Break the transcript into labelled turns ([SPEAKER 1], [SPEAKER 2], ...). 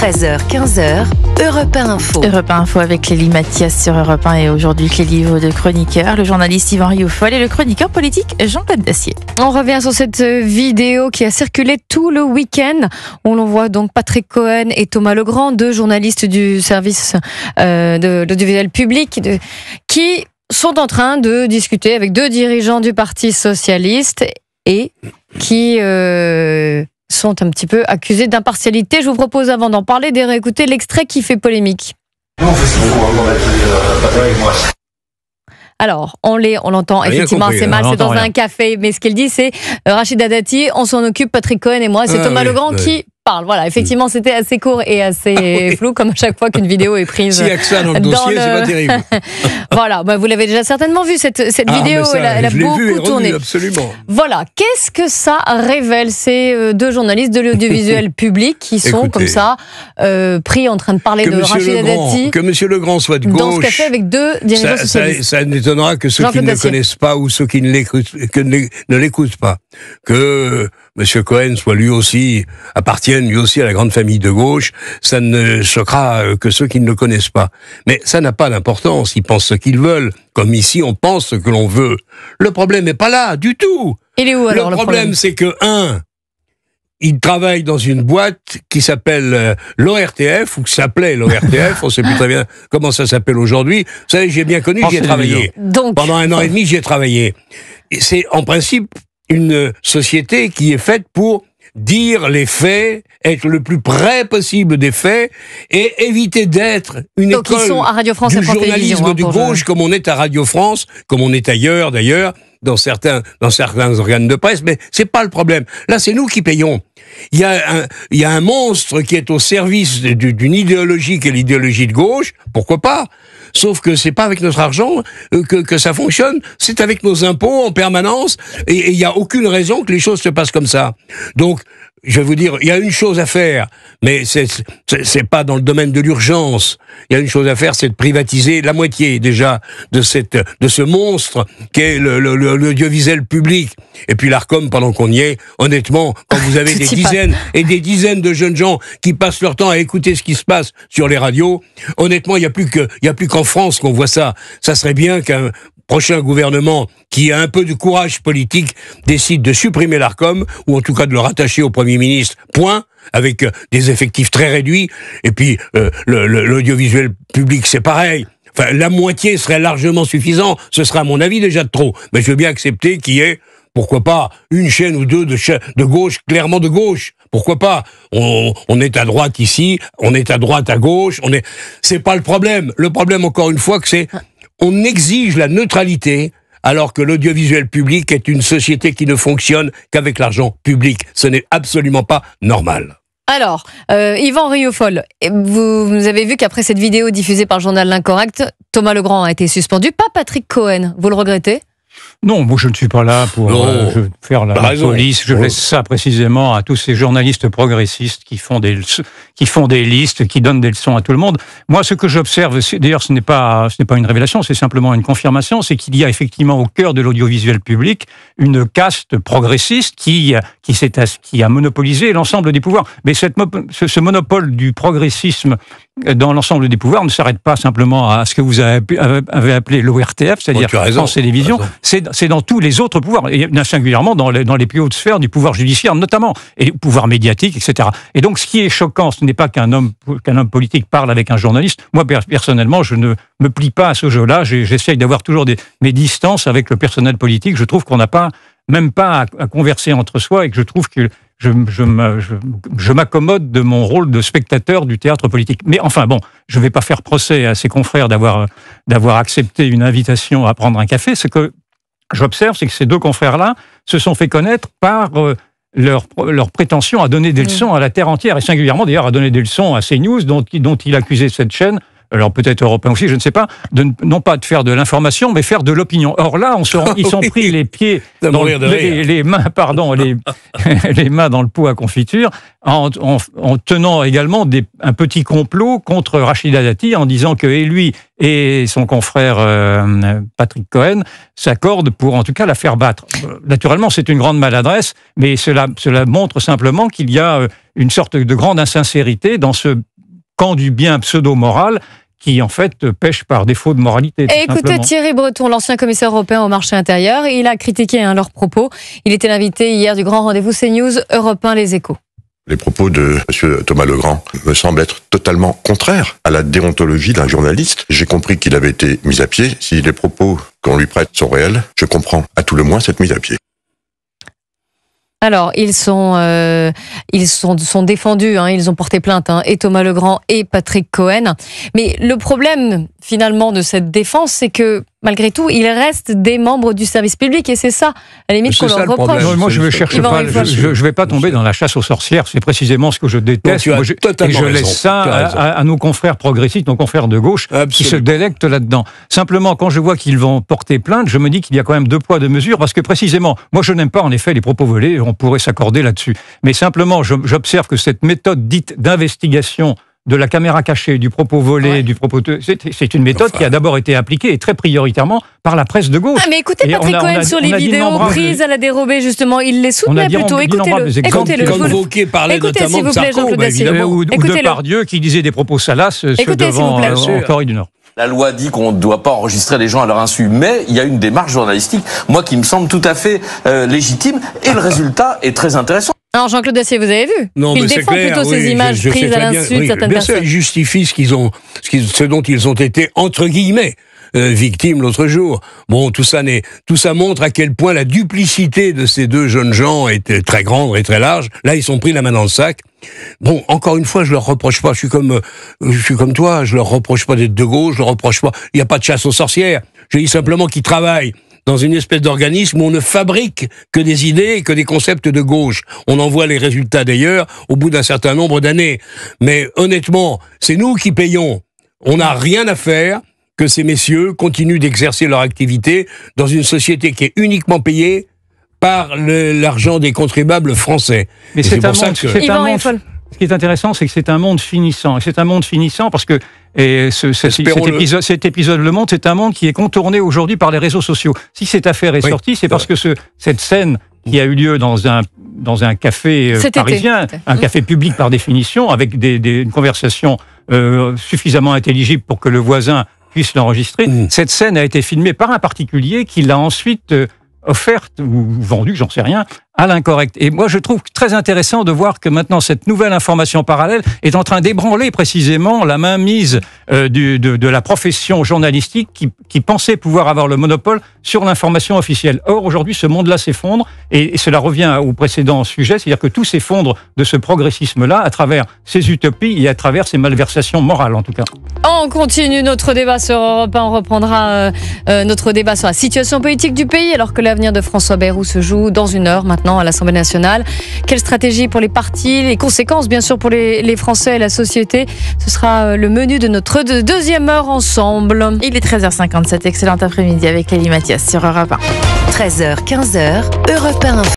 [SPEAKER 1] 13h-15h, Europe 1 Info.
[SPEAKER 2] Europe 1 Info avec Clélie Mathias sur Europe 1 et aujourd'hui Clélie, vos deux chroniqueurs, le journaliste Yvan Rioufol et le chroniqueur politique Jean-Claude Dacier.
[SPEAKER 3] On revient sur cette vidéo qui a circulé tout le week-end. On l'on voit donc Patrick Cohen et Thomas Legrand, deux journalistes du service de l'audiovisuel public, qui sont en train de discuter avec deux dirigeants du Parti socialiste et qui sont un petit peu accusés d'impartialité. Je vous propose, avant d'en parler, de réécouter l'extrait qui fait polémique. Alors, on l'entend, effectivement, c'est mal, c'est dans un café, mais ce qu'il dit, c'est Rachida Dati, on s'en occupe, Patrick Cohen et moi, c'est Thomas Legrand qui parle. Voilà, effectivement, c'était assez court et assez flou, comme à chaque fois qu'une vidéo est prise.
[SPEAKER 4] S'il y a que ça dans le dossier, c'est pas terrible.
[SPEAKER 3] Voilà, vous l'avez déjà certainement vu, cette vidéo, elle a beaucoup tourné.
[SPEAKER 4] Absolument.
[SPEAKER 3] Voilà, qu'est-ce que ça révèle, ces deux journalistes de l'audiovisuel public qui sont comme ça, pris en train de parler de Rachida Dati.
[SPEAKER 4] Que M. Legrand soit de gauche.
[SPEAKER 3] Dans ce café avec deux dirigeants socialistes.
[SPEAKER 4] Ça n'étonnera que ceux qui ne le connaissent pas ou ceux qui ne l'écoutent pas. Que M. Cohen soit lui aussi, appartienne lui aussi à la grande famille de gauche, ça ne choquera que ceux qui ne le connaissent pas. Mais ça n'a pas d'importance, ils pensent ce qu'ils veulent, comme ici on pense ce que l'on veut. Le problème n'est pas là, du tout.
[SPEAKER 3] Il est où alors le problème?
[SPEAKER 4] C'est que, il travaille dans une boîte qui s'appelle l'ORTF, ou qui s'appelait l'ORTF, on ne sait plus très bien comment ça s'appelle aujourd'hui. Vous savez, j'ai bien connu, j'y ai travaillé.
[SPEAKER 3] Donc,
[SPEAKER 4] pendant 1 an et demi, j'y ai travaillé. Et c'est en principe une société qui est faite pour dire les faits, être le plus près possible des faits et éviter d'être une
[SPEAKER 3] donc
[SPEAKER 4] école
[SPEAKER 3] ils sont à Radio France
[SPEAKER 4] du
[SPEAKER 3] et France
[SPEAKER 4] journalisme de gauche comme on est à Radio France, comme on est ailleurs d'ailleurs, dans certains organes de presse, mais c'est pas le problème. Là, c'est nous qui payons. Il y a un monstre qui est au service d'une idéologie qui est l'idéologie de gauche, pourquoi pas? Sauf que c'est pas avec notre argent que ça fonctionne, c'est avec nos impôts en permanence, et il y a aucune raison que les choses se passent comme ça. Donc, je vais vous dire, il y a une chose à faire, mais c'est pas dans le domaine de l'urgence. Il y a une chose à faire, c'est de privatiser la moitié déjà de ce monstre qu'est l'audiovisuel public. Et puis l'Arcom, pendant qu'on y est, honnêtement, quand vous avez des dizaines et des dizaines de jeunes gens qui passent leur temps à écouter ce qui se passe sur les radios, honnêtement, il y a plus qu'en France qu'on voit ça. Ça serait bien qu'un prochain gouvernement qui a un peu de courage politique décide de supprimer l'Arcom, ou en tout cas de le rattacher au Premier ministre, point, avec des effectifs très réduits, et puis l'audiovisuel public c'est pareil. Enfin, la moitié serait largement suffisant, ce serait à mon avis déjà de trop, mais je veux bien accepter qu'il y ait, pourquoi pas, une chaîne ou deux de gauche, clairement de gauche. Pourquoi pas? On est à droite ici, on est à droite à gauche, c'est pas le problème. Le problème, encore une fois, que on exige la neutralité, alors que l'audiovisuel public est une société qui ne fonctionne qu'avec l'argent public. Ce n'est absolument pas normal.
[SPEAKER 3] Alors, Yvan Rioufol, vous avez vu qu'après cette vidéo diffusée par le journal L'Incorrect, Thomas Legrand a été suspendu, pas Patrick Cohen. Vous le regrettez ?
[SPEAKER 5] Non, moi je ne suis pas là pour faire la police. Je laisse ça précisément à tous ces journalistes progressistes qui font des listes, qui donnent des leçons à tout le monde. Moi, ce que j'observe, d'ailleurs, ce n'est pas une révélation, c'est simplement une confirmation, c'est qu'il y a effectivement au cœur de l'audiovisuel public une caste progressiste qui a monopolisé l'ensemble des pouvoirs. Mais ce monopole du progressisme dans l'ensemble des pouvoirs ne s'arrête pas simplement à ce que vous avez appelé l'ORTF, c'est-à-dire France Télévisions. C'est dans tous les autres pouvoirs, et singulièrement dans les plus hautes sphères du pouvoir judiciaire notamment, et pouvoir médiatique, etc. Et donc, ce qui est choquant, ce n'est pas qu'un homme politique parle avec un journaliste. Moi, personnellement, je ne me plie pas à ce jeu-là. J'essaye d'avoir toujours mes distances avec le personnel politique. Je trouve qu'on n'a même pas à converser entre soi, et que je trouve que je m'accommode de mon rôle de spectateur du théâtre politique. Mais enfin bon, je ne vais pas faire procès à ses confrères d'avoir accepté une invitation à prendre un café. Ce que j'observe, c'est que ces deux confrères-là se sont fait connaître par leur prétention à donner des leçons à la terre entière, et singulièrement d'ailleurs à donner des leçons à CNews, dont il accusait cette chaîne, alors peut-être Europe 1 aussi, je ne sais pas, non pas de faire de l'information, mais faire de l'opinion. Or là, ils sont pris les pieds, les mains dans le pot à confiture, en tenant également un petit complot contre Rachida Dati, en disant que lui et son confrère Patrick Cohen s'accordent pour en tout cas la faire battre. Naturellement, c'est une grande maladresse, mais cela montre simplement qu'il y a une sorte de grande insincérité dans ce camp du bien pseudo-moral qui, en fait, pêche par défaut de moralité.
[SPEAKER 3] Et écoutez Thierry Breton, l'ancien commissaire européen au marché intérieur, il a critiqué leurs propos. Il était l'invité hier du grand rendez-vous CNews, Europe 1, Les Échos.
[SPEAKER 1] Les propos de M. Thomas Legrand me semblent être totalement contraires à la déontologie d'un journaliste. J'ai compris qu'il avait été mis à pied. Si les propos qu'on lui prête sont réels, je comprends à tout le moins cette mise à pied.
[SPEAKER 3] Alors, ils sont défendus, ils ont porté plainte, et Thomas Legrand et Patrick Cohen. Mais le problème, finalement, de cette défense, c'est que, malgré tout, il reste des membres du service public, et c'est ça, à la limite, qu'on leur reproche.
[SPEAKER 5] Non, moi, je ne vais pas tomber dans la chasse aux sorcières, c'est précisément ce que je déteste.
[SPEAKER 4] Non, et
[SPEAKER 5] je laisse ça à nos confrères progressistes, nos confrères de gauche, qui se délectent là-dedans. Simplement, quand je vois qu'ils vont porter plainte, je me dis qu'il y a quand même 2 poids 2 mesures, parce que précisément, moi, je n'aime pas, en effet, les propos volés, on pourrait s'accorder là-dessus. Mais simplement, j'observe que cette méthode dite d'investigation de la caméra cachée, du propos volé, c'est une méthode qui a d'abord été appliquée, et très prioritairement, par la presse de gauche.
[SPEAKER 3] Ah, mais écoutez Patrick Cohen sur les vidéos prises à la dérobée, justement, il les soutenait plutôt. Écoutez-le.
[SPEAKER 4] Convoqué par les notamment de Sarko,
[SPEAKER 5] ou Depardieu qui disait des propos salaces devant en Corée du Nord.
[SPEAKER 6] La loi dit qu'on ne doit pas enregistrer les gens à leur insu, mais il y a une démarche journalistique, moi, qui me semble tout à fait légitime, et le résultat est très intéressant.
[SPEAKER 3] Alors Jean-Claude Dacier, vous avez vu?
[SPEAKER 4] Non,
[SPEAKER 3] il défend plutôt ces images prises à l'insu de certaines personnes.
[SPEAKER 4] Ils justifient ce dont ils ont été, entre guillemets, victimes l'autre jour. Bon, tout ça montre à quel point la duplicité de ces 2 jeunes gens était très grande et très large. Là, ils sont pris la main dans le sac. Bon, encore une fois, je leur reproche pas. Je suis comme toi. Je leur reproche pas d'être de gauche. Je leur reproche pas. Il n'y a pas de chasse aux sorcières. Je dis simplement qu'ils travaillent dans une espèce d'organisme où on ne fabrique que des idées et que des concepts de gauche. On en voit les résultats d'ailleurs au bout d'un certain nombre d'années. Mais honnêtement, c'est nous qui payons. On n'a rien à faire que ces messieurs continuent d'exercer leur activité dans une société qui est uniquement payée par l'argent des contribuables français.
[SPEAKER 5] Mais c'est pour ça que... Ce qui est intéressant, c'est que c'est un monde finissant. Et c'est un monde finissant parce que cet épisode le montre, c'est un monde qui est contourné aujourd'hui par les réseaux sociaux. Si cette affaire est sortie, c'est parce que cette scène qui a eu lieu dans un café parisien, un café public par définition, avec une conversation suffisamment intelligible pour que le voisin puisse l'enregistrer, cette scène a été filmée par un particulier qui l'a ensuite offerte ou vendue, j'en sais rien, à l'incorrect. Et moi, je trouve très intéressant de voir que maintenant, cette nouvelle information parallèle est en train d'ébranler précisément la mainmise de la profession journalistique qui pensait pouvoir avoir le monopole sur l'information officielle. Or, aujourd'hui, ce monde-là s'effondre et cela revient au précédent sujet, c'est-à-dire que tout s'effondre de ce progressisme-là à travers ces utopies et à travers ces malversations morales, en tout cas.
[SPEAKER 3] On continue notre débat sur Europe 1. On reprendra notre débat sur la situation politique du pays alors que l'avenir de François Bayrou se joue dans 1 heure maintenant à l'Assemblée nationale. Quelle stratégie pour les partis, les conséquences bien sûr pour les Français et la société. Ce sera le menu de notre 2e heure ensemble.
[SPEAKER 2] Il est 13h57, excellent après-midi avec Lélie Mathias sur Europe 1.
[SPEAKER 7] 13h, 15h, Europe 1.